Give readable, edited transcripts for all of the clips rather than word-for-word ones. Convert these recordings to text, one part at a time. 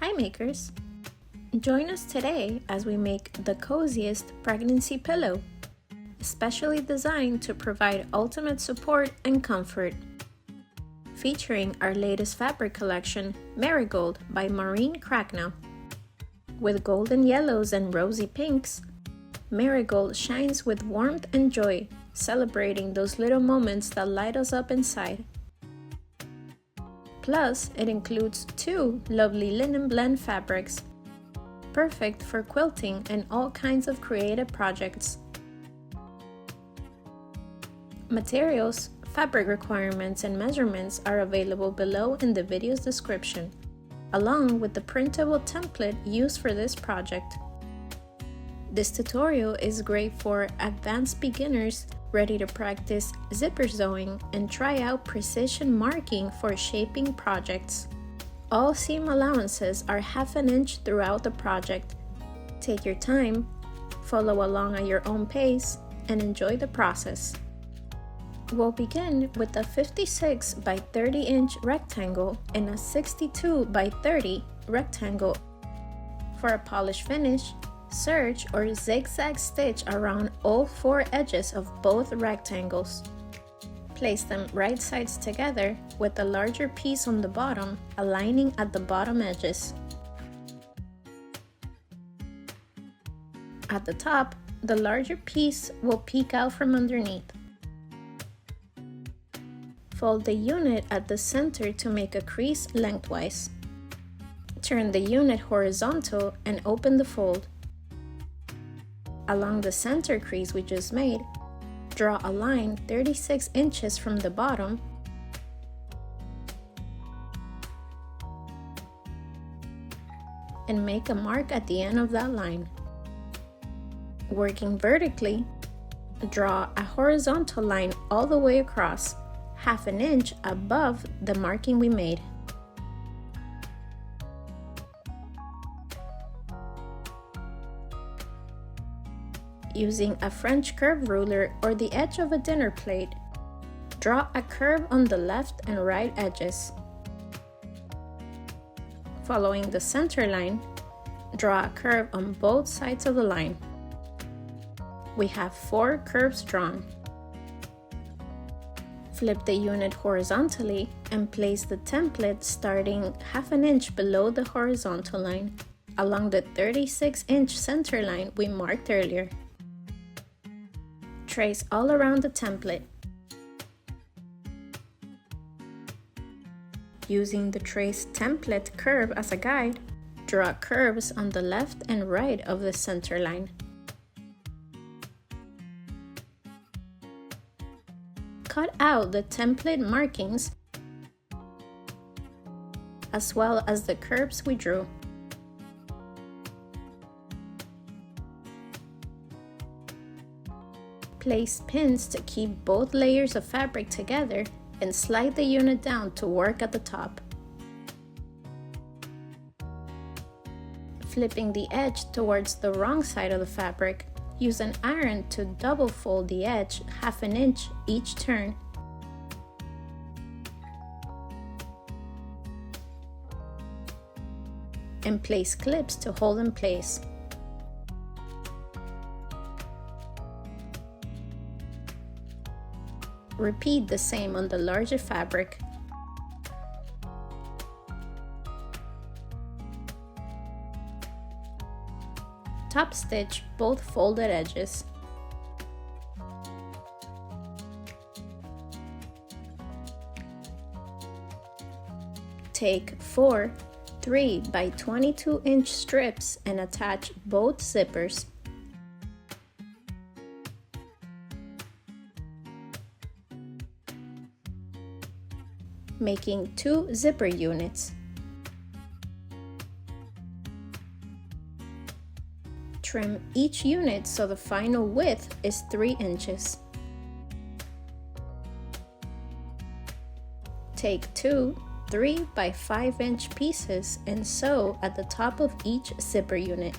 Hi makers! Join us today as we make the coziest pregnancy pillow, specially designed to provide ultimate support and comfort. Featuring our latest fabric collection, Marigold by Maureen Cracknell. With golden yellows and rosy pinks, Marigold shines with warmth and joy, celebrating those little moments that light us up inside. Plus, it includes 2 lovely linen blend fabrics, perfect for quilting and all kinds of creative projects. Materials, fabric requirements, and measurements are available below in the video's description, along with the printable template used for this project. This tutorial is great for advanced beginners ready to practice zipper sewing and try out precision marking for shaping projects. All seam allowances are 1/2 inch throughout the project. Take your time, follow along at your own pace, and enjoy the process. We'll begin with a 56 by 30 inch rectangle and a 62 by 30 rectangle. For a polished finish, serge or zigzag stitch around all 4 edges of both rectangles. Place them right sides together with the larger piece on the bottom aligning at the bottom edges. At the top, the larger piece will peek out from underneath. Fold the unit at the center to make a crease lengthwise. Turn the unit horizontal and open the fold. Along the center crease we just made, draw a line 36 inches from the bottom and make a mark at the end of that line. Working vertically, draw a horizontal line all the way across, 1/2 inch above the marking we made. Using a French curve ruler or the edge of a dinner plate, draw a curve on the left and right edges. Following the center line, draw a curve on both sides of the line. We have 4 curves drawn. Flip the unit horizontally and place the template starting 1/2 inch below the horizontal line, along the 36 inch center line we marked earlier. Trace all around the template. Using the trace template curve as a guide, draw curves on the left and right of the center line. Cut out the template markings as well as the curves we drew. Place pins to keep both layers of fabric together and slide the unit down to work at the top. Flipping the edge towards the wrong side of the fabric, use an iron to double fold the edge 1/2 inch each turn. And place clips to hold in place. Repeat the same on the larger fabric. Top stitch both folded edges. Take 4 3 by 22 inch strips and attach both zippers. Making 2 zipper units. Trim each unit so the final width is 3 inches. Take 2 3 by 5 inch pieces and sew at the top of each zipper unit.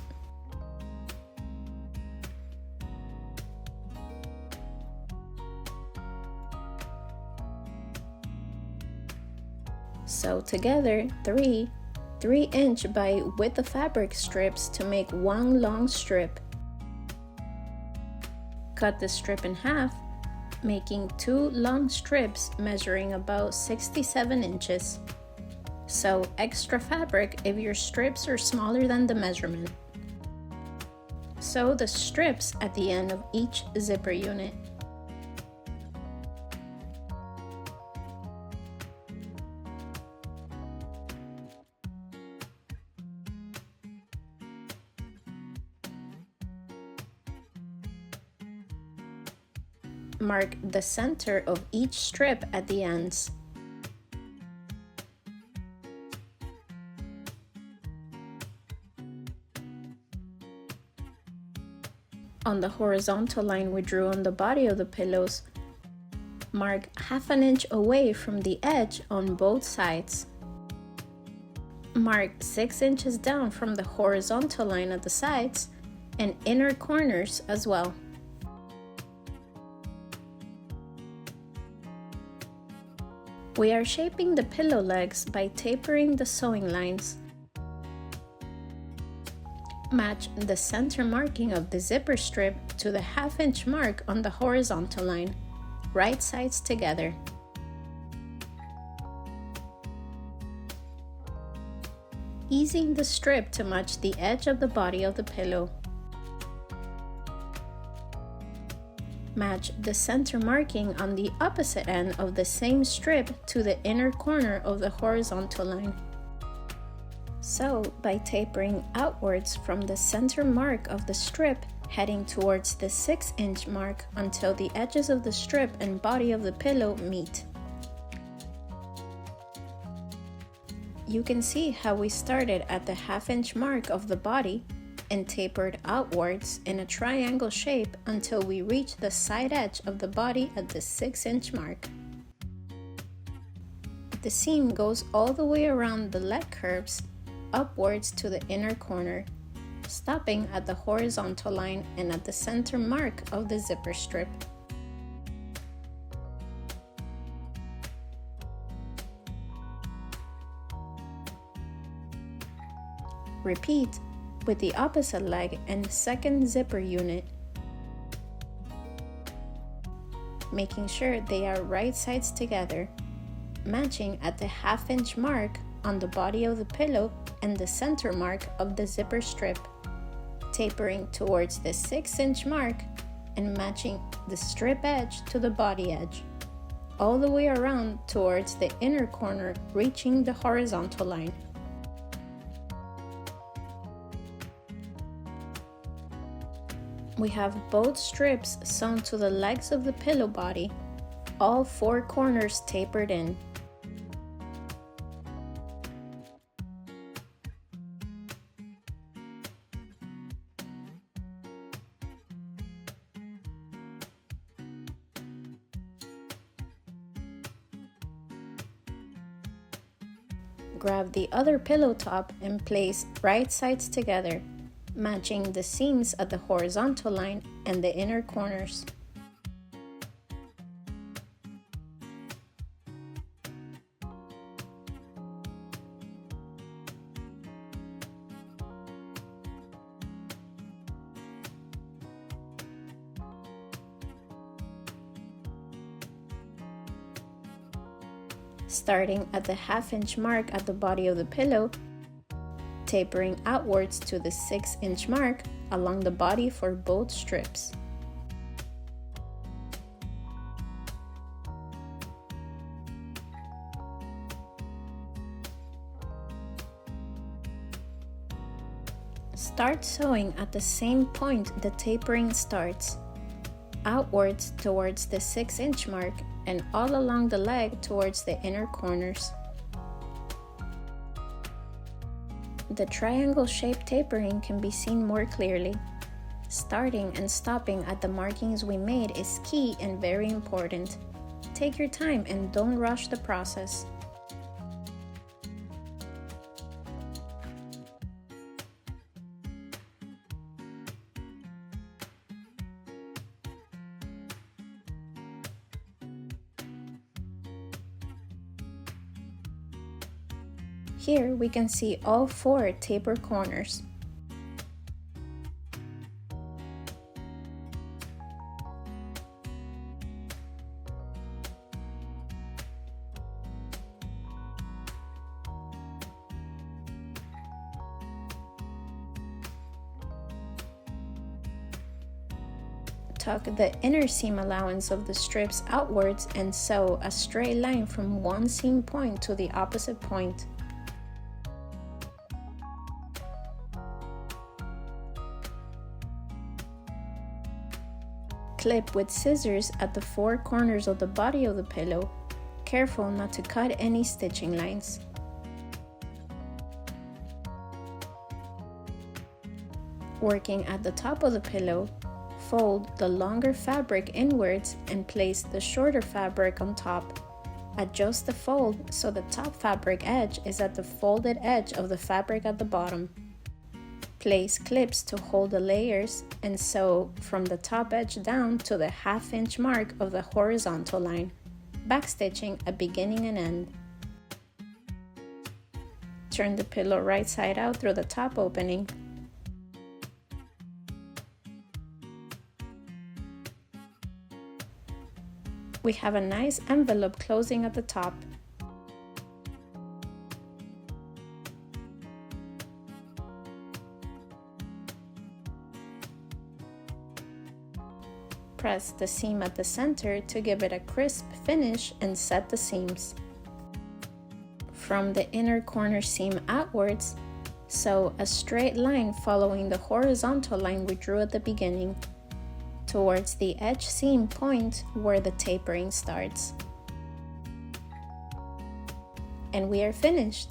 Sew together 3 3" by width of fabric strips to make one long strip. Cut the strip in half, making 2 long strips measuring about 67 inches. Sew extra fabric if your strips are smaller than the measurement. Sew the strips at the end of each zipper unit. Mark the center of each strip at the ends. On the horizontal line we drew on the body of the pillows, mark 1/2 inch away from the edge on both sides. Mark 6 inches down from the horizontal line at the sides and inner corners as well. We are shaping the pillow legs by tapering the sewing lines. Match the center marking of the zipper strip to the 1/2 inch mark on the horizontal line, right sides together. Easing the strip to match the edge of the body of the pillow. Match the center marking on the opposite end of the same strip to the inner corner of the horizontal line. Sew by tapering outwards from the center mark of the strip, heading towards the 6-inch mark until the edges of the strip and body of the pillow meet. You can see how we started at the 1/2 inch mark of the body and tapered outwards in a triangle shape until we reach the side edge of the body at the 6-inch mark. The seam goes all the way around the leg curves upwards to the inner corner, stopping at the horizontal line and at the center mark of the zipper strip. Repeat with the opposite leg and second zipper unit, making sure they are right sides together, matching at the 1/2 inch mark on the body of the pillow and the center mark of the zipper strip, tapering towards the 6-inch mark and matching the strip edge to the body edge, all the way around towards the inner corner, reaching the horizontal line. We have both strips sewn to the legs of the pillow body, all 4 corners tapered in. Grab the other pillow top and place right sides together, matching the seams at the horizontal line and the inner corners. Starting at the 1/2 inch mark at the body of the pillow, tapering outwards to the 6-inch mark along the body for both strips. Start sewing at the same point the tapering starts, outwards towards the 6-inch mark and all along the leg towards the inner corners. The triangle-shaped tapering can be seen more clearly. Starting and stopping at the markings we made is key and very important. Take your time and don't rush the process. Here we can see all 4 taper corners. Tuck the inner seam allowance of the strips outwards and sew a straight line from one seam point to the opposite point. Clip with scissors at the 4 corners of the body of the pillow, careful not to cut any stitching lines. Working at the top of the pillow, fold the longer fabric inwards and place the shorter fabric on top. Adjust the fold so the top fabric edge is at the folded edge of the fabric at the bottom. Place clips to hold the layers and sew from the top edge down to the 1/2 inch mark of the horizontal line, backstitching at beginning and end. Turn the pillow right side out through the top opening. We have a nice envelope closing at the top. Press the seam at the center to give it a crisp finish and set the seams. From the inner corner seam outwards, sew a straight line following the horizontal line we drew at the beginning, towards the edge seam point where the tapering starts. And we are finished!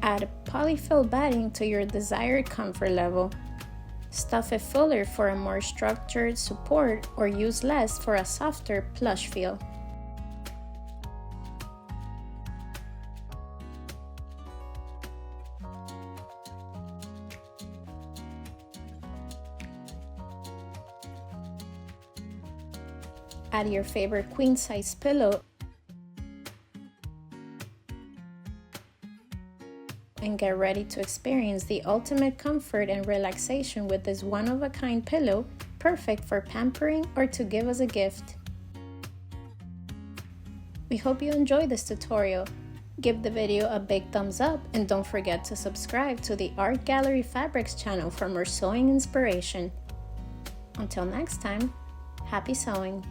Add polyfill batting to your desired comfort level. Stuff it fuller for a more structured support or use less for a softer plush feel. Add your favorite queen size pillow and get ready to experience the ultimate comfort and relaxation with this one-of-a-kind pillow, perfect for pampering or to give as a gift. We hope you enjoyed this tutorial. Give the video a big thumbs up and don't forget to subscribe to the Art Gallery Fabrics channel for more sewing inspiration. Until next time, happy sewing!